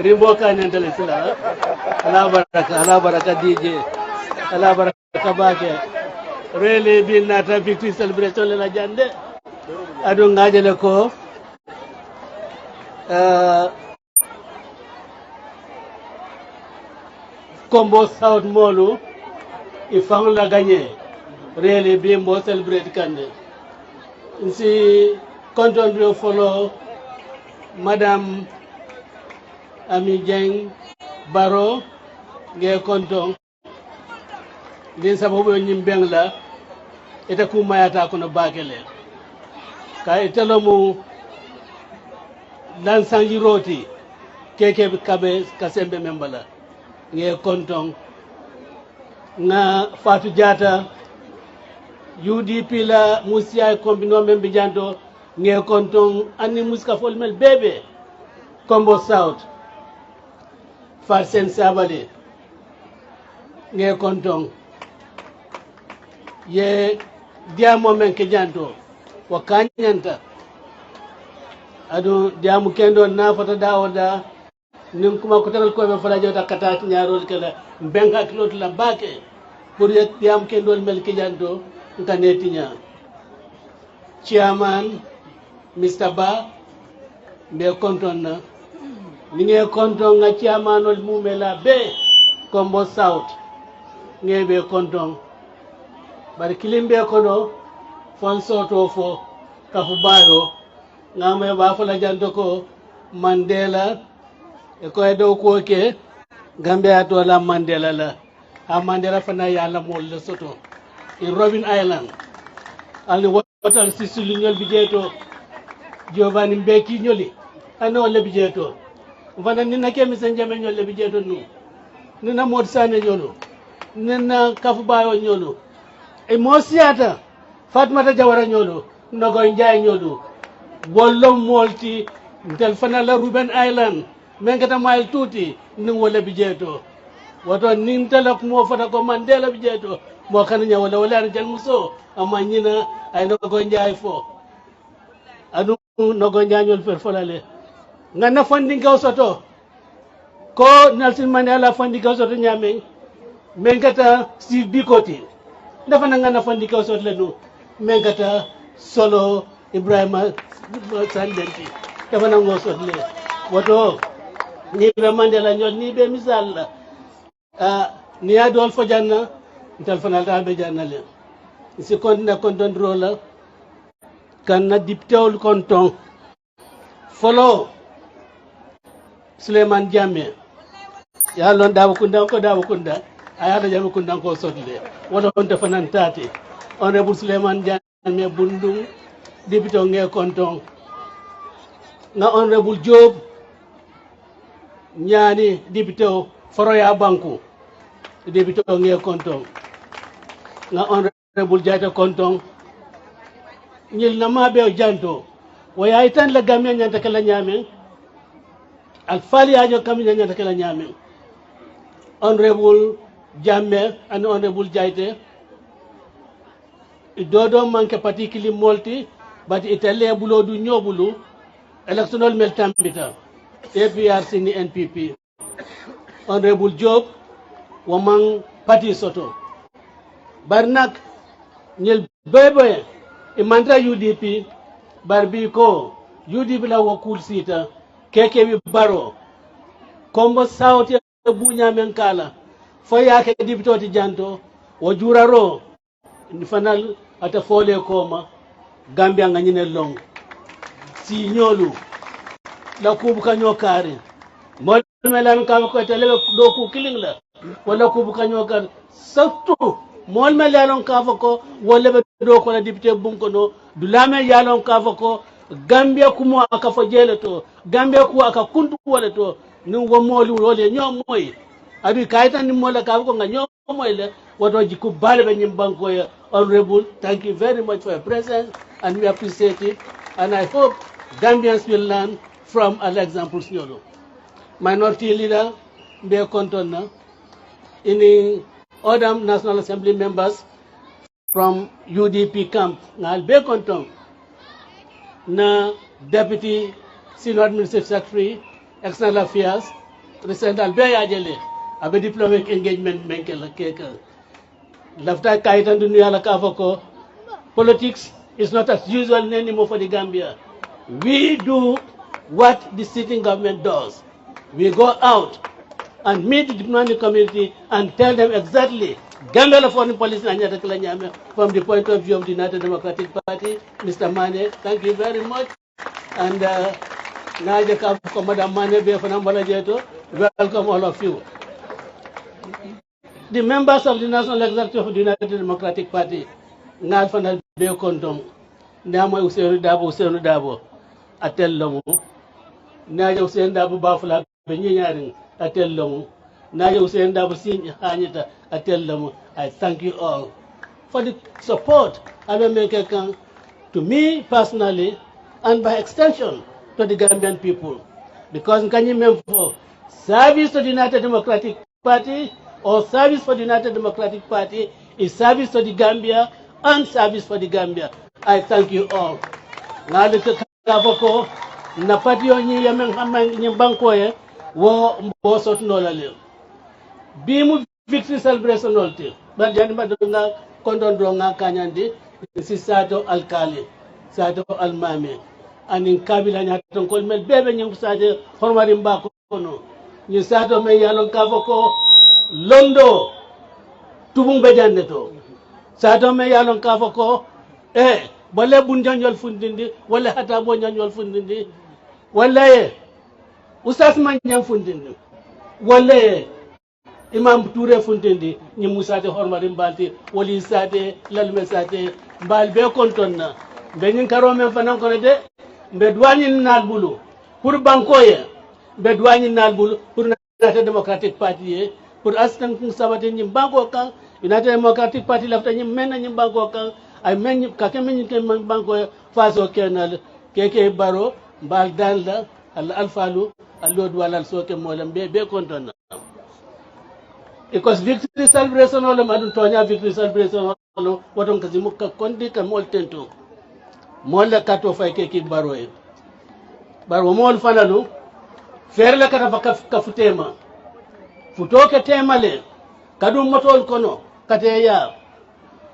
rimbo kanentale sila ala baraka DJ ala baraka bake really bin nata victory celebration la jande adu ngajale ko Combo South Molu ifang la gagné really bimbo celebrate kande si content follow Madame Ami Dieng Baro nge kontong din sababu nyimbeng la ita kumayata kono bakele ka itelo mu dan sanji roti keke kabe kasembe membala nge kontong na Fatou Diata UDP la musia kombino membi janto nge kontong ani muska folmel bebe Combo South Farsen Sabade nge kontong ye diamo men ke janto wakanyanta adu diamu kendo na fata dawoda nim kuma ko tanal ko be fala jota kata nyaarol kala benga kilot la bake pour ye diam kendo mel ke janto ntanetinya chairman Mr. Ba be konton na ni nge konton nga chairman ol mumela be Combo South nge be konton bari kilimbe kono fon soto fo kafu bayo ngame ba fala janto ko Mandela e ko edo ko ke gambe ato la Mandela la a Mandela fana yalla mol le soto in Robin Island ali watal sisulu ñol bi jeto Giovanni Mbeki ñoli ano le bi jeto fana ni na kemi sen jame ñol le bi jeto nu ni na mod sane ñolo ni na kafu bayo ñolo e mo siata Fatmata Jawara ñolo Nogoy Njaay ñolo bollo molti del fana la Ruben Island mengata mayl tuti ni wala bi jeto wato nin talak mo fata ko Mandela bi jeto mo kan nya wala jal muso amma ñina ay Nogoy Njaay fo adu Nogoy Njaay ñol fer folale nga na fandi ngaw soto ko Nelson Mandela fandi ngaw soto ñame mengata si bikoti dafa na nga na fandi ngaw soto le no mengata solo Ibrahima Sandenti dafa na ngo soto le wato ni be Mandela ñol ni be misal la ni adol fo janna tal fanal ta be janna le si kontina konton rola kan na diptewul konton follow Suleiman Jammeh ya lon dawo kunda ayata jamu kunda ko sotle woto on te fanan tati honorable Suleiman Jammeh bundung député nge konton na honorable Job ñaani député Foroya Banku député nge konton na honorable Jaita konton ñil na mabe janto waya itan la gamya ñanta kala ñamen al fali ajo kam ñanta kala ñamen honorable Jammeh and honorable Jaite dodo manke patikili molti but itale bulo du ñobulu electoral meltambita APRC ni NPP honorable Job wamang parti soto barnak ñel bebe e mantra UDP barbi ko UDP la wakul sita keke bi baro Combo South ya bunya men kala fo yake dibitoti janto wo juraro ni fanal ata fole koma Gambia nga ñine long si ñolu la kubu kanyo kare mo melan ka ko tele do ku kiling la wala kubu kanyo kar surtout mol me yalon ka ko wala be do ko la député bunko no du lame yalon ka ko Gambia kumo aka fo jele to Gambia ku aka kuntu wala to ni wo moli wole ñom moy adu kayta ni mola ka ko nga ñom moy le woto jiku balbe ñim banko ya honorable thank you very much for your presence and we appreciate it and I hope Gambians will learn from our examples ñolo minority leader be kontona in other National Assembly members from UDP camp ngal be konton na Deputy Senior Administrative Secretary External Affairs recent be yajele abe diplomatic engagement menkel keke lafta kaitan dunia la kafoko politics is not as usual anymore for the Gambia. We do what the sitting government does. We go out and meet the diplomatic community and tell them exactly Gambia foreign policy from the point of view of the United Democratic Party. Mr. Mane, thank you very much. And Madam Mane, welcome all of you. The members of the National Executive of the United Democratic Party, ngal fanal be konton ndamo Ousainou Darboe atel lomu naje Ousainou Darboe bafula be nyaring atel lomu naje Ousainou Darboe sin hanita atel lomu. I thank you all for the support to me personally and by extension to the Gambian people, because Nkanyimem for service to the United Democratic Party or service for the United Democratic Party is service to the Gambia and service for the Gambia. I thank you all. Ngalika kaboko na patio nyi yamen hamang nyi bankoye wo mbosot nolale. Bimu victory celebration nolte. Banjani madonga kondon dronga kanyandi si sato alkali, sato almame. Anin kabila nyaton kol mel bebe nyi sade hormari mbako kono. Nyi sato me yalon kaboko londo tubung bejande to. Sato me yalon kafoko wala bunjanjol fundindi wala hata bonjanjol fundindi wala usas man nyam fundindi wala imam Touré fundindi ni Musa de hormari mbalti wali sate lalme sate mbal be kontonna be nyin karome fanan kono de be douani nal bulu pour bankoye be douani nal bulu pour United Democratic Party pour askan sabate nyim banko kan United Democratic Party lafta nyim men nyim banko kan ay men kake men ke banko faso kenal keke baro mbal dalla al alfalu alod walal soke molam be kontonna because victory celebration wala madun tonya victory celebration wala waton kasi mukka kondi ka mol tento mol la kato fay keke baro e baro mol fanalu fer la kata kafutema futoke temale kadum motol kono kate ya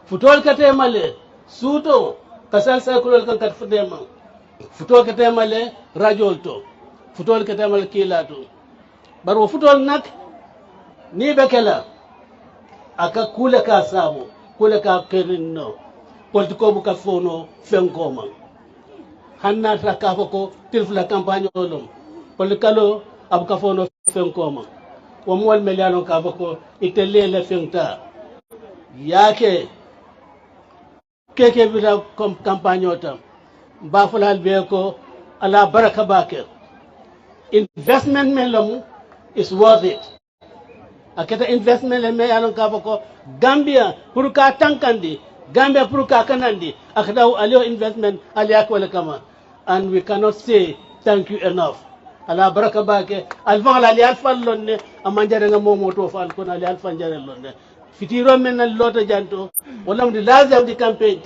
futol kate male suto kasal sakulol kan kat fudema futol kate male rajol to futol kate male kilato baro futol nak ni bekela aka kule ka sabo kule ka kerino politiko bu ka fono fenkoma hanna traka foko tilfula campagne olom politikalo abu ka fono fenkoma wo mol meliano ka foko itelle fenta yake keke bila campagne otam bafulal be ko ala baraka bake investment melam is worth it aketa investment me alon ka ko Gambia pour ka tankandi Gambia pour ka kanandi akada alio investment aliak wala kama, and we cannot say thank you enough. Ala baraka bake alfa ala ali alfa lonne amanjare nga momoto fal ko ali alfa njare lonne fitiro men na lota janto wala mdi last of the campaign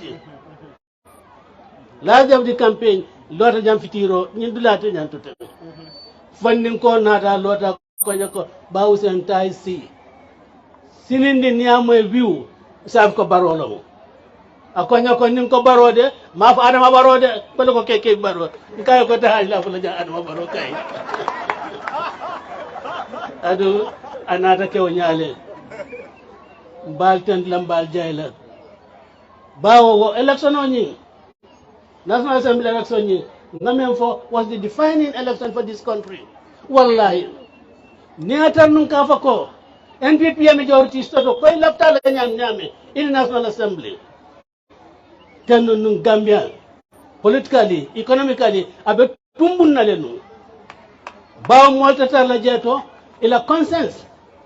lota jam fitiro nyin dulata janto te fannin ko nata lota ko nyako bawsen tay sinindi niamo view sab ko barolo akonya ko nin ko barode ma fa adama barode bele ko keke baro kay ko ta la fu la ja adama baro kay adu anata ke o nyale bal ten lambal jayla bawo election oni national assembly election ni ngamen fo was the defining election for this country wallahi ni atan nun ka fa ko NPP majority stoto koy lafta la nyame in national assembly tenu nun Gambia politically economically abe tumbun na lenu ba mo tata la jeto ila consensus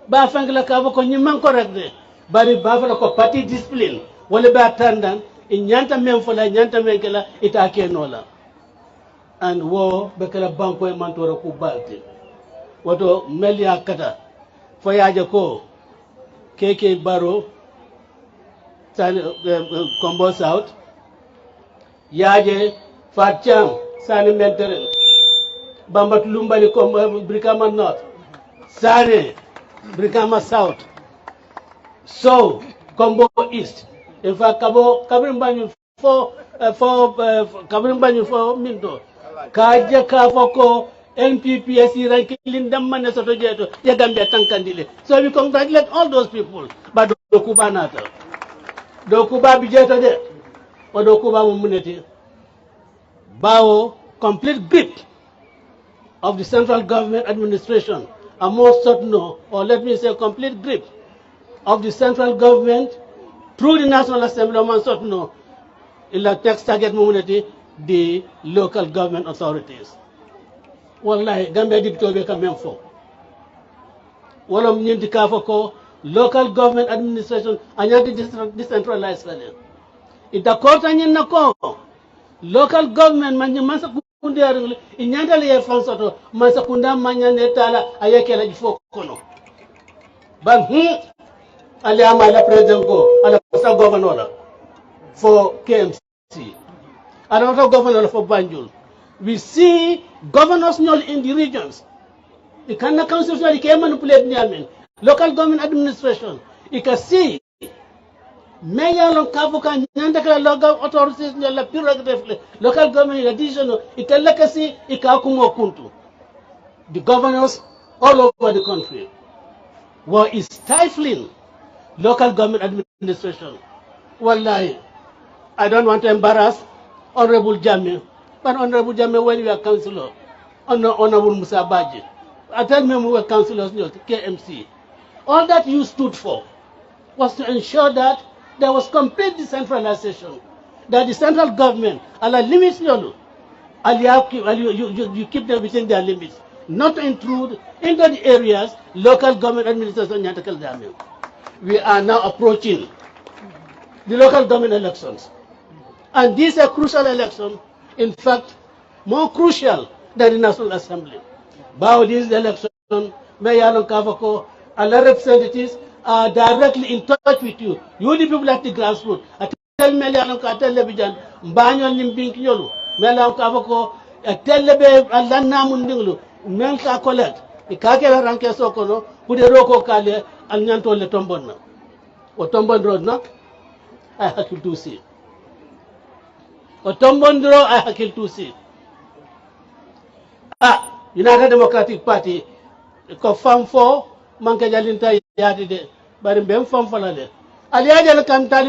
ba fangla ka ko nyimman correct de bari ba fa ko party discipline wala ba tandan in nyanta men fola nyanta men kala ita ke nola and wo be kala banko e mantoro ku balti woto melia kata foyaje ko keke baro Kombo South yaje Fatcham sani mentere bambat lumbali Kombo Brikama North Sane, Brikama South, So, Combo East. In fact, Kabrimbanyu for Minto. Kaja Kafoko, NPPSC ranking Damman Sotojeto, Yagambia Tankandile. So we congratulate all those people. But Dokuba Nata. Dokuba Bijeta de, or Dokuba Mumunity. Bao, complete grip of the central government administration. A more certain, or let me say complete grip of the central government through the National Assembly of Mansotno, in the text target community, the local government authorities. Wallahi, Gambia dictobe kamem fo. Walam nyinti kafoko, local government administration, anyati decentralized fale. Ita kota nyinna ko, local government mansa kunde inyanda le fansoto, mansa kunda manyane tala ayekela jifo kono. Ban Ali Amala President go, and a governor for KMC, and also governor for Banjul. We see governors in the regions. You cannot constitutionally manipulate Niamen. Local government administration. You can see Mayor Lonkavuka Nyandaka local authorities local government in addition, you can like see Ikakumo Kuntu. The governors all over the country were stifling local government administration. Wallahi, I don't want to embarrass Honorable Jame, but Honorable Jame, when you are councillor, Honorable Musa Baji, I tell me we were councillors, KMC. All that you stood for was to ensure that there was complete decentralization, that the central government, Allah limits you keep them within their limits, not to intrude into the areas local government administration. We are now approaching the local government elections. And these are crucial elections, in fact, more crucial than the National Assembly. About this election, Mayor Kavako and the representatives are directly in touch with you. You the people at the grassroots. I tell Mayor Television, Banyan Limbink Yolu, Mayor Kavako, I tell the Alana Mundinglu, Melka Colette, the Kakela Ranke Sokono, who the Roko Kale, and Yanto le Tombon. O Tombon Road, no? I have to see. O Tombon Road, I have to see. United Democratic Party, confirm for Manka Jalinta Yadide, but in Ben Fam Falade. Aliaja can tell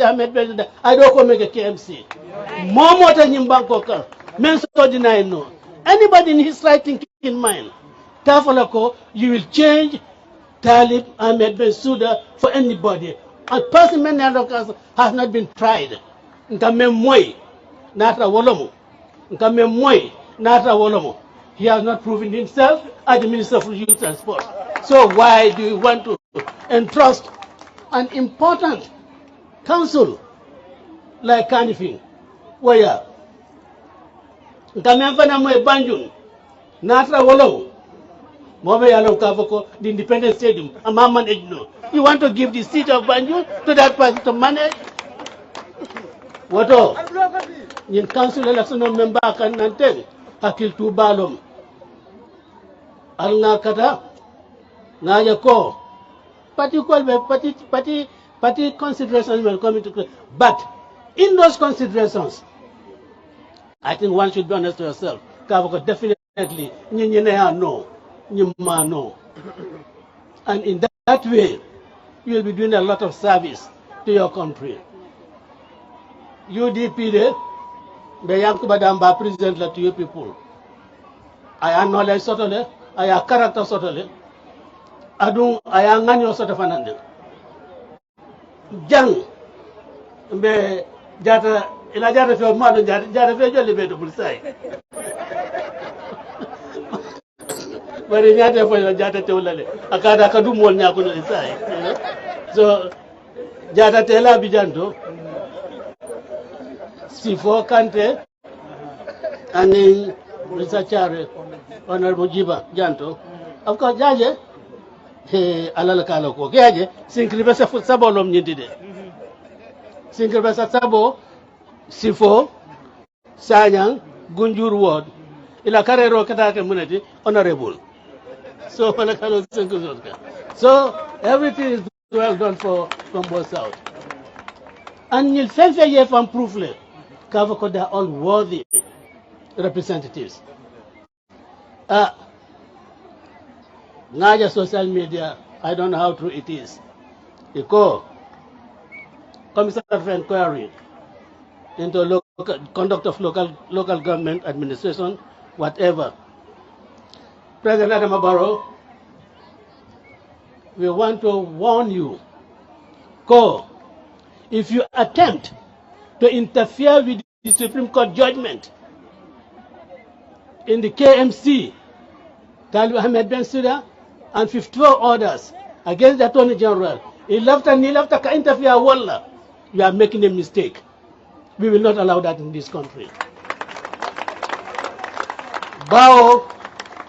Ahmed President, I don't come make a KMC. More than in Bangkok, men so deny no. Anybody in his right thinking in mind, Tafalako, you will change Talib Ahmed Ben Suda for anybody. A person has not been tried. Nkame Moy, Natra Wolomo. Nkame Moy, Natra Wolomo. He has not proven himself as the Minister for Youth and Sport. So why do you want to entrust an important council like Kanifing? Where Nkame Mfana Moy Banjun, Natra Wolomo. The Independent Stadium, Amaman Ejno. You want to give the seat of Banjul to that person to manage? What all? In council election member can tell Hakil to Balom. Alna Kata Nayako. Party considerations will come into play. But in those considerations, I think one should be honest to yourself. Definitely, no. No. And in that way, you will be doing a lot of service to your country. UDP, the Yankubadamba present to you people. I am knowledge totally, I have character totally. I am not sort of an Jang, be Jata, in a Jata for mother, Jata for your debatable side. But in Jata for your Jata Tolale, Akada Kadumo Nakuno inside. So, Jata Tela Bijanto, Sifo Kante, and then Researcher, Honorable Jiba Janto. Of course, Jaje, Alalakalo, Gaje, Sinkribesa for Sabolom Nidide. Sinkribesa Sabo, Sifo, Sanyang, Gunjur Ward, Ilakare Rokata community, Honorable. So so everything is well done for from both South. And you'll sense here from proofly. Kavako, they're all worthy representatives. Naja social media, I don't know how true it is. Because Commissioner of Inquiry into local, conduct of local government administration, whatever. President Adama Barrow, we want to warn you, if you attempt to interfere with the Supreme Court judgment in the KMC, Talib Ahmed Ben Sida, and 54 orders against the Attorney General, he left and interfere, wallah, you are making a mistake. We will not allow that in this country. Bao,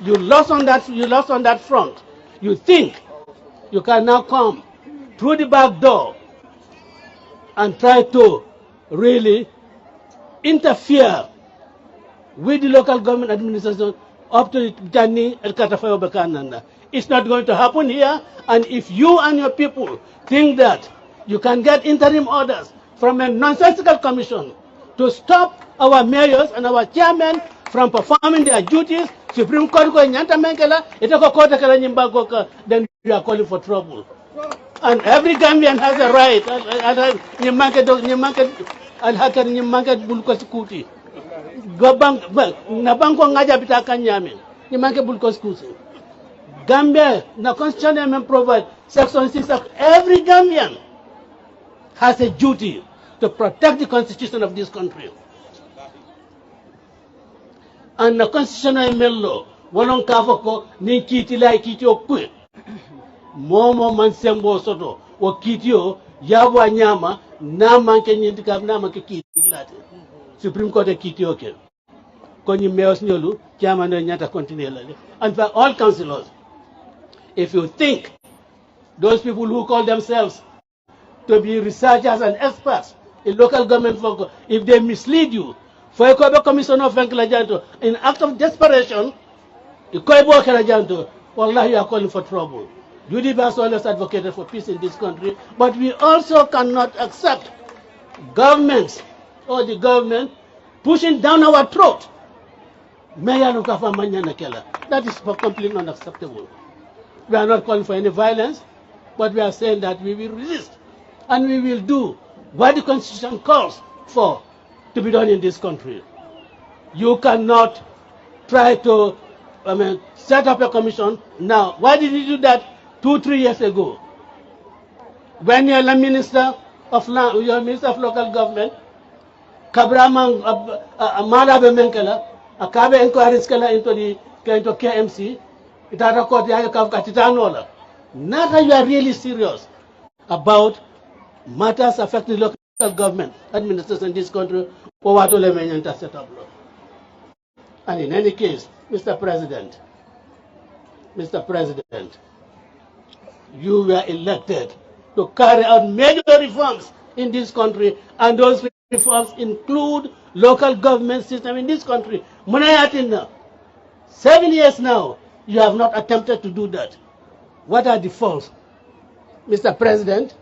you lost on that front. You think you can now come through the back door and try to really interfere with the local government administration up to Jani El Katafayo Bakananda. It's not going to happen here, and if you and your people think that you can get interim orders from a nonsensical commission to stop our mayors and our chairmen from performing their duties, Supreme Court ko nyanta menkela, itako kota kala nyimbago, then you are calling for trouble. And every Gambian has a right. Nyimake bulko sikuti. Nabanko ngaja bitaka nyame. Nyimake bulko sikuti. Gambia, the Constitution Amendment provides Section 6 of every Gambian has a duty to protect the Constitution of this country. And the Constitutional Amendment law, walon kafoko ni kiti lai kiti okwe. Momo mansembo soto o kitio yabwa nyama na manke nyindika na manke kiti late. Supreme Court kitio ke. Konyi meos nyolu chama no nyata continue lale. And for all councillors, if you think those people who call themselves to be researchers and experts in local government work, if they mislead you, for a commissioner of Janto, in act of desperation, wallah, you are calling for trouble. UDP has always advocated for peace in this country, but we also cannot accept governments or the government pushing down our throat. That is completely unacceptable. We are not calling for any violence, but we are saying that we will resist and we will do what the Constitution calls for to be done in this country. You cannot try to set up a commission now. Why did you do that 2-3 years ago? When you're the Minister of Land, you're Minister of Local Government, Kabramang Malabe Menkela, Akabe inquiries into KMC, now you are really serious about matters affecting local government administration in this country, and in any case, Mr. President, you were elected to carry out major reforms in this country, and those reforms include local government system in this country. 7 years now, you have not attempted to do that. What are the faults? Mr. President,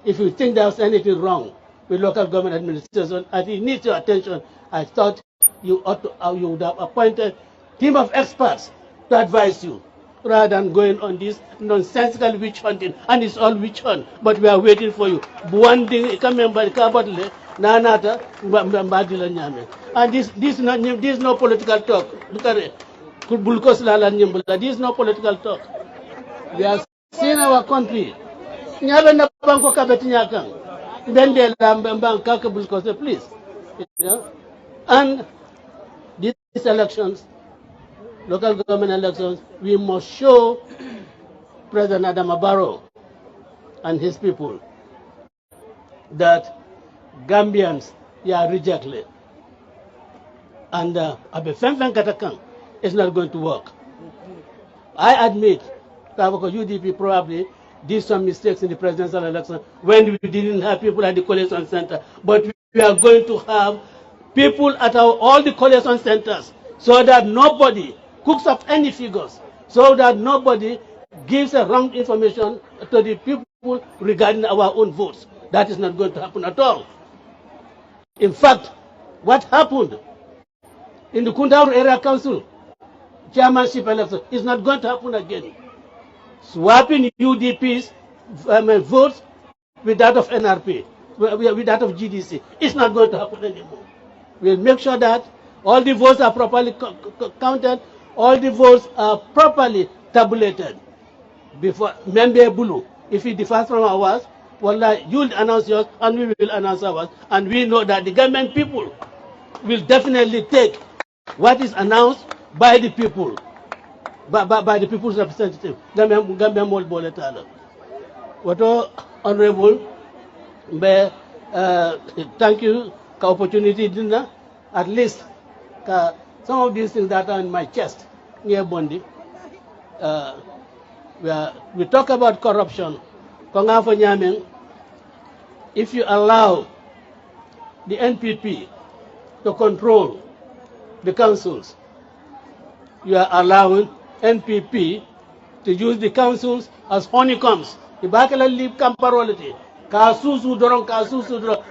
if you think there's anything wrong with local government administration, and it needs your attention, I thought you would have appointed a team of experts to advise you, rather than going on this nonsensical witch hunting, and it's all witch hunt, but we are waiting for you. And this is no political talk. Look at it. This is no political talk. We are seeing our country. Please. And these elections, local government elections, we must show President Adama Barrow and his people that Gambians are rejected. And Abe Femfen Katakan is not going to work. I admit that UDP probably did some mistakes in the presidential election when we didn't have people at the collation center. But we are going to have people at all the collation centers so that nobody cooks up any figures so that nobody gives a wrong information to the people regarding our own votes. That is not going to happen at all. In fact, what happened in the Kuntaur Area Council chairmanship election is not going to happen again. Swapping UDP's votes with that of NRP, with that of GDC, it's not going to happen anymore. We'll make sure that all the votes are properly counted, all the votes are properly tabulated before Membe Bulu. If it differs from ours, well, you'll announce yours and we will announce ours. And we know that the government people will definitely take what is announced by the people, by the people's representative. Gambia Mol Boletala. What honorable, thank you for opportunity dinner. At least some of these things that are in my chest near Bondi. We talk about corruption. If you allow the NPP to control the councils, you are allowing NPP to use the councils as honeycombs. The Bakala leave camparolity. Kasusu doron.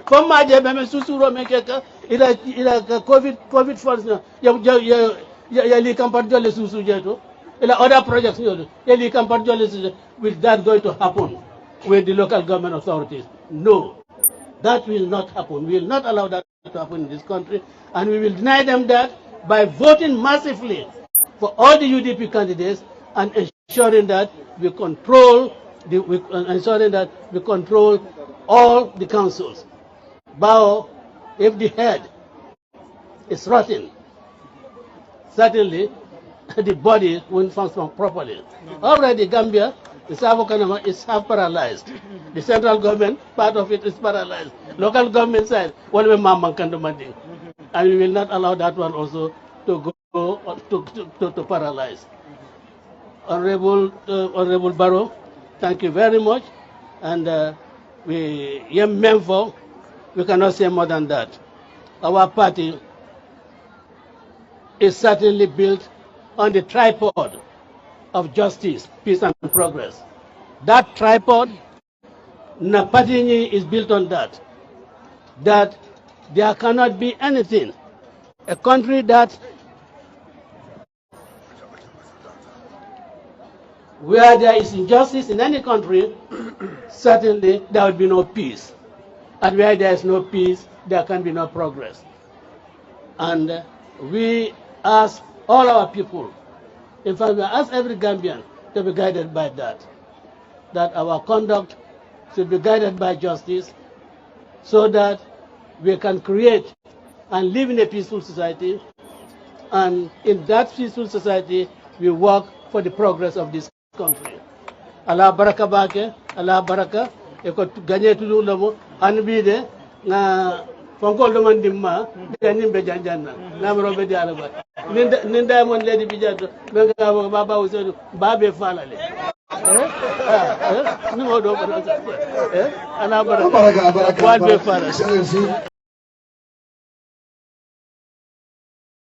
From my jebe susuro mekeka ila COVID funds ya li campar jole susu jeto. Ila other projects ya li campar jole susu. Will that going to happen with the local government authorities? No. That will not happen. We will not allow that to happen in this country, and we will deny them that by voting massively for all the UDP candidates and ensuring that we control all the councils. But if the head is rotten, certainly the body won't function properly. Already Gambia is half paralyzed. The central government, part of it is paralyzed. Local government side, one way Mamman can do. And we will not allow that one also to go to paralyze. Honorable Barrow, thank you very much. And we cannot say more than that. Our party is certainly built on the tripod of justice, peace, and progress. That tripod, Napatini is built on that there cannot be anything. A country that where there is injustice in any country, certainly there will be no peace. And where there is no peace, there can be no progress. And we ask all our people, in fact, we ask every Gambian to be guided by that our conduct should be guided by justice, so that we can create and live in a peaceful society. And in that peaceful society, we work for the progress of this country. Allah baraka bake, Allah baraka, eko ganye tulu lamo, anbide na fonkol do man dimma, ganim be janjanna, namro be diala ba. Ninda mon lady bijato, benga baba Ousainou, babe falale. Ni mo do Allah baraka, babe falale.